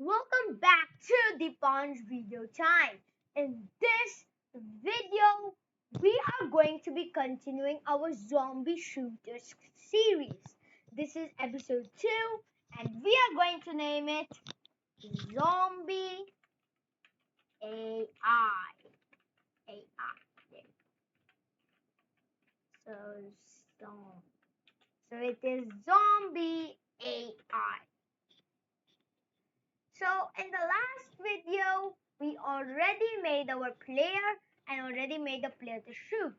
Welcome back to Dipansh video time. In this video, we are going to be continuing our Zombie Shooters series. This is episode 2, and we are going to name it Zombie AI. AI. So, so, so it is Zombie AI. So in the last video, we already made our player and already made the player to shoot.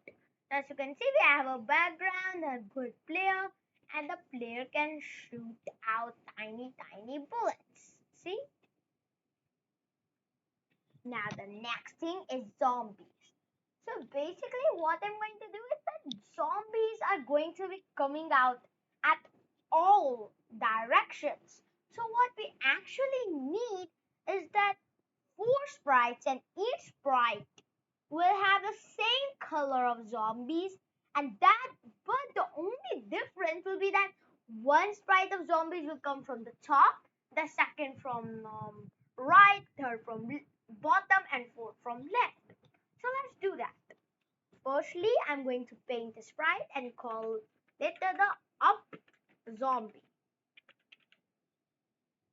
As you can see, we have a background, a good player, and the player can shoot out tiny bullets. See? Now the next thing is zombies. So basically what I'm going to do is that zombies are going to be coming out at all directions. So what we actually need is that four sprites, and each sprite will have the same color of zombies, and that but the only difference will be that one sprite of zombies will come from the top, the second from right, third from bottom, and fourth from left. So let's do that. Firstly, I'm going to paint a sprite and call it the up zombie.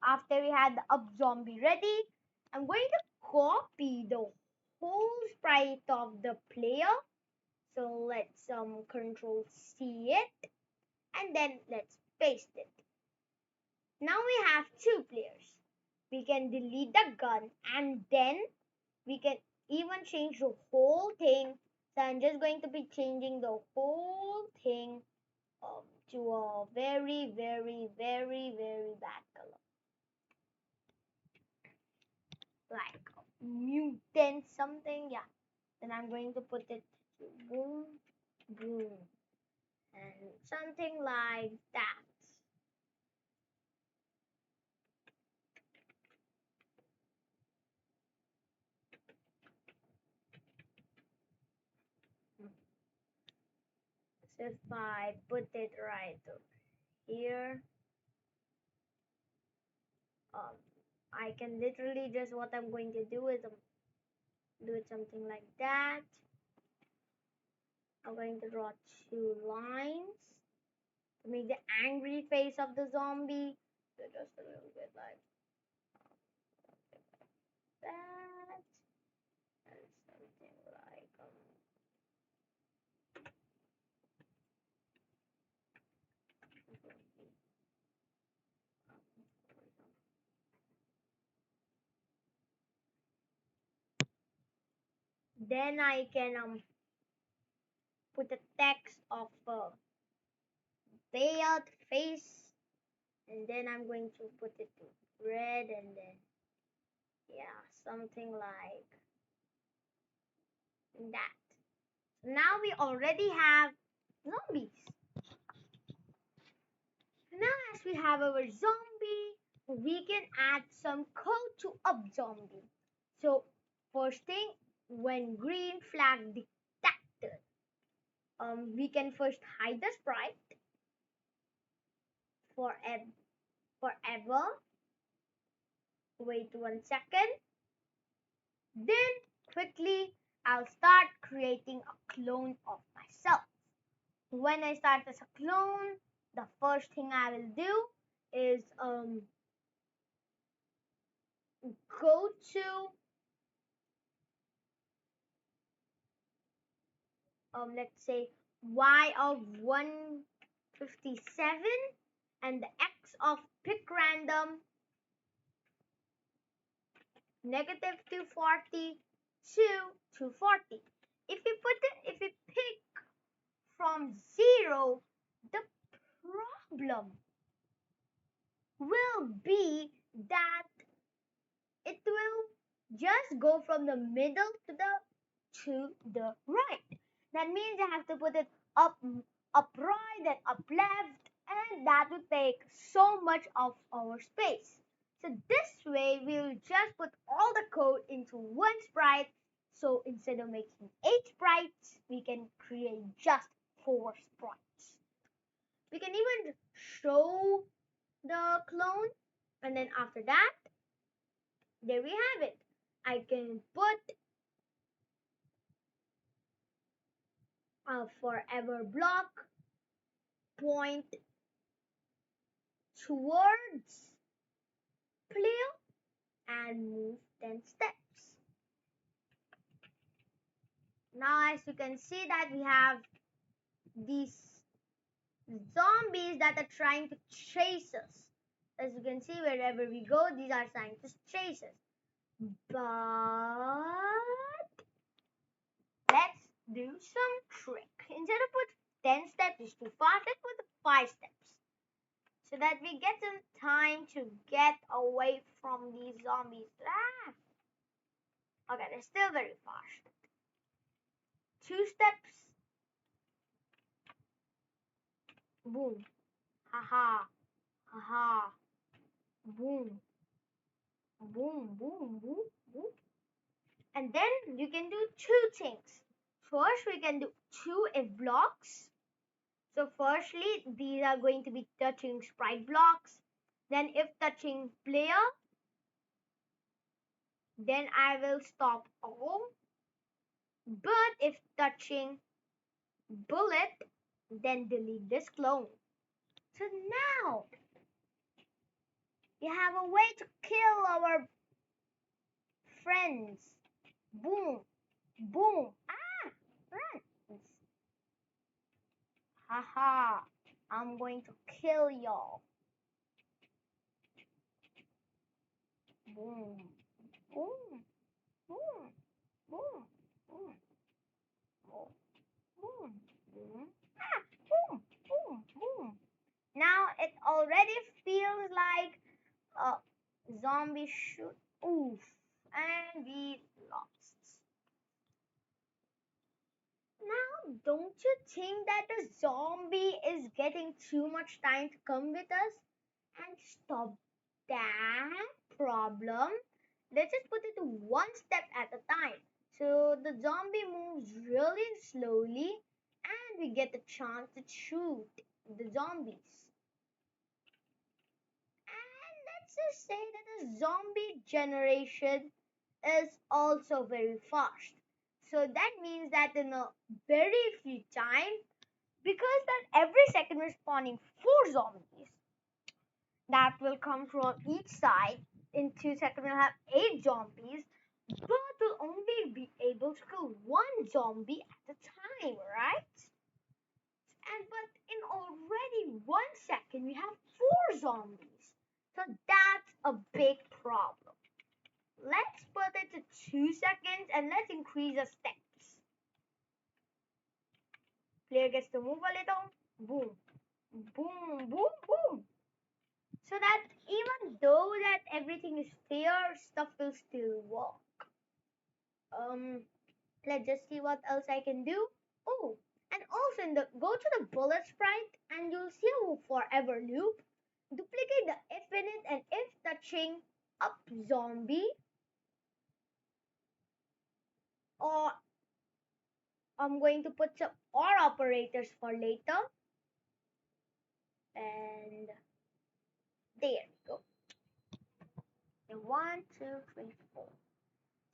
After we had the up zombie ready, I'm going to copy the whole sprite of the player. So let's control C it, and then let's paste it. Now we have two players. We can delete the gun, and then we can even change the whole thing. So I'm just going to be changing the whole thing to a very bad color, like mutant something. Yeah. Then I'm going to put it to boom, and something like that. So if I put it right over here, um, I can literally just what I'm going to do is do it something like that. I'm going to draw two lines to make the angry face of the zombie. So just a little bit like that, and something like then I can put the text of veiled face, and then I'm going to put it to red, and then yeah, something like that. Now we already have zombies. Now as we have our zombie, we can add some code to up zombie. So first thing, when green flag detected, we can first hide the sprite forever. Wait 1 second. Then quickly I'll start creating a clone of myself. When I start as a clone, the first thing I will do is go to let's say y of 157 and the x of pick random negative 240 to 240. If we pick from 0, the problem will be that it will just go from the middle to the right. That means I have to put it up right and up left, and that will take so much of our space. So this way we'll just put all the code into one sprite. So instead of making 8 sprites, we can create just 4 sprites. We can even show the clone, and then after that There we have it. I can put a forever block, point towards player, and move 10 steps. Now, as you can see that we have these zombies that are trying to chase us. As you can see, wherever we go, these are trying to chase us. But let's do some trick. Instead of put 10 steps, it's too fast. Let's put 5 steps so that we get some time to get away from these zombies. Okay, they're still very fast. 2 steps. Boom. Haha. Haha. Boom. Boom. Boom. Boom. Boom. And then you can do two things. First, we can do two if blocks. So, firstly, these are going to be touching sprite blocks. Then, if touching player, then I will stop all. But if touching bullet, then delete this clone. So now we have a way to kill our friends. Boom, boom. Friends. Haha, I'm going to kill y'all. Boom, boom, boom, boom, boom, boom, boom, boom. Boom, boom, boom. Now it already feels like a zombie shoot. Oof, and we lost. Now, don't you think that the zombie is getting too much time to come with us and stop that problem? Let's just put it one step at a time. So the zombie moves really slowly and we get the chance to shoot the zombies. And let's just say that the zombie generation is also very fast. So that means that in a very few time, because that every second we're spawning 4 zombies that will come from each side. In 2 seconds we'll have 8 zombies, but we'll only be able to kill one zombie at a time, right? And but in already 1 second we have 4 zombies. So that's a big problem. Let's put it to 2 seconds and let's increase the steps. Player gets to move a little. Boom. Boom, boom, boom. So that even though that everything is fair, stuff will still work. Let's just see what else I can do. Oh, and also in the go to the bullet sprite and you'll see a forever loop. Duplicate the if in it and if touching up zombie, or I'm going to put some or operators for later. And there we go. And 1, 2, 3, 4.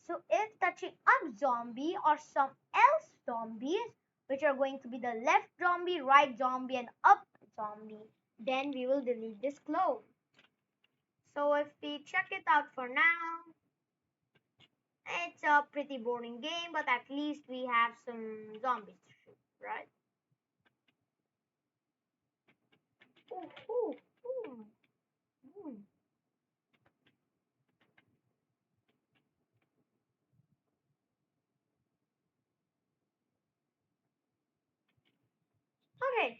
So if touching up zombie or some else zombies, which are going to be the left zombie, right zombie, and up zombie, then we will delete this clone. So if we check it out for now, it's a pretty boring game, but at least we have some zombies to shoot, right? Ooh, ooh, ooh, ooh. Okay,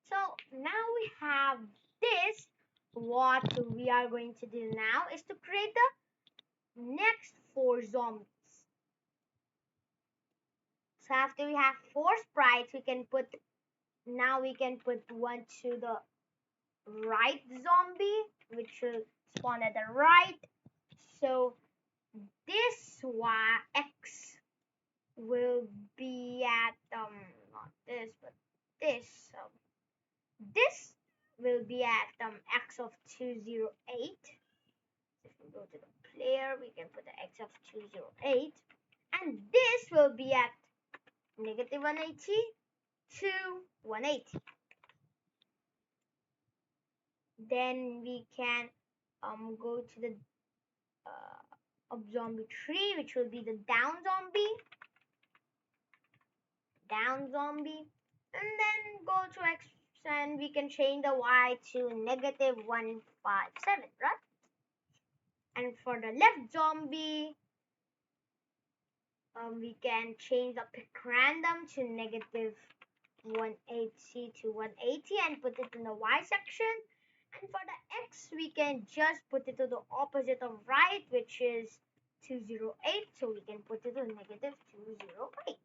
so now we have this. What we are going to do now is to create the next 4 zombies. So after we have 4 sprites, we can put one to the right zombie, which will spawn at the right. So this X will be at not this but this. So this will be at X of 208. If we go to the player, we can put the x of 208, and this will be at negative 180 to 180. Then we can go to the of zombie tree, which will be the down zombie, and then go to x, and we can change the y to negative 157, right? And for the left zombie, we can change the pick random to negative 180 to 180 and put it in the y section. And for the x, we can just put it to the opposite of right, which is 208. So we can put it to negative 208.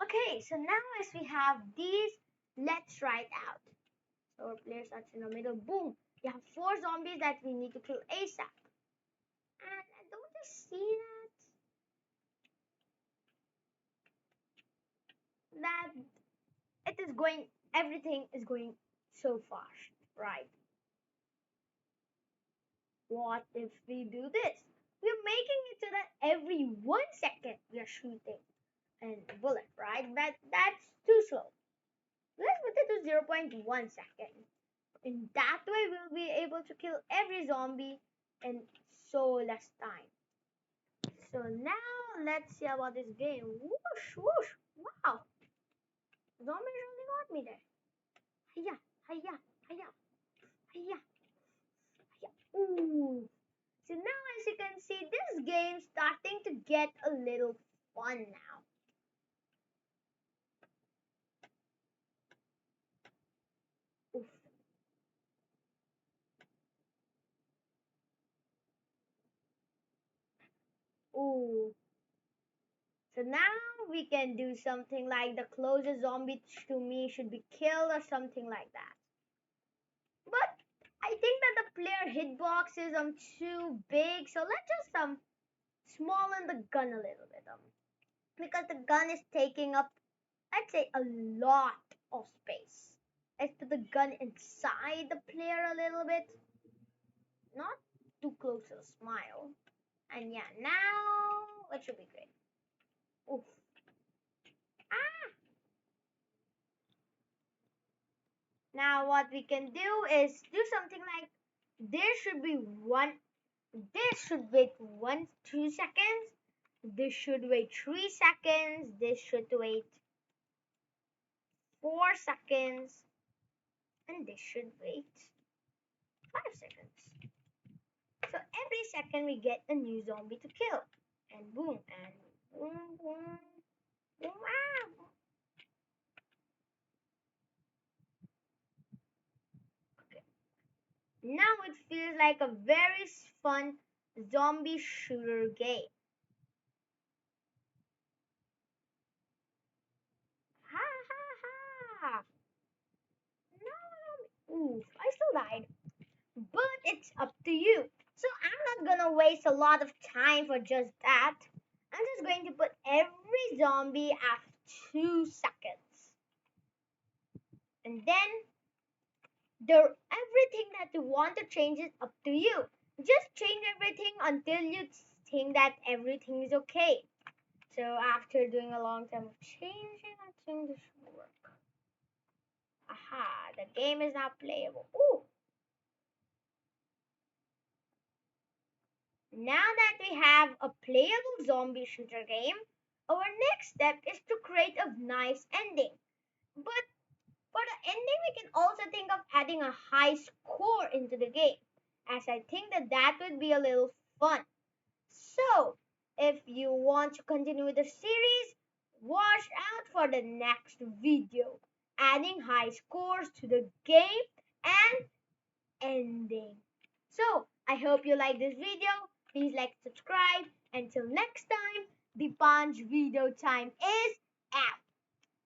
Okay, so now as we have these, let's write out. So our player starts in the middle. Boom! We have 4 zombies that we need to kill ASAP. And don't you see that it is going, everything is going so fast, right? What if we do this? We're making it so that every 1 second we are shooting a bullet, right? But that's too slow. Let's put it to 0.1 second. In that way, we'll be able to kill every zombie in so less time. So now let's see about this game. Whoosh, whoosh. Wow. Zombies really got me there. Hiya, hiya, hiya, hiya, hiya. Ooh. So now as you can see, this game's starting to get a little fun now. Oof. Ooh. So now we can do something like the closest zombie to me should be killed or something like that. But I think that the player hitbox is too big, so let's just smallen the gun a little bit because the gun is taking up, I'd say, a lot of space. Let's put the gun inside the player a little bit, not too close to the smile. And yeah, now it should be great. Oof. Ah! Now what we can do is do something like there should be one. This should wait 2 seconds. This should wait 3 seconds. This should wait 4 seconds. And this should wait 5 seconds. So every second we get a new zombie to kill. And boom, and boom, boom, boom, ah. Okay. Now it feels like a very fun zombie shooter game. Ha ha ha! No, no. Oof, I still died. But it's up to you. So I'm not gonna waste a lot of time for just that. I'm just going to put every zombie after 2 seconds. And then everything that you want to change is up to you. Just change everything until you think that everything is okay. So after doing a long time of changing, I think this should work. Aha, the game is now playable. Ooh. Now that we have a playable zombie shooter game, our next step is to create a nice ending. But for the ending, we can also think of adding a high score into the game, as I think that would be a little fun. So, if you want to continue with the series, watch out for the next video, adding high scores to the game and ending. So, I hope you like this video. Please like, subscribe. Until next time, Dipansh video time is out.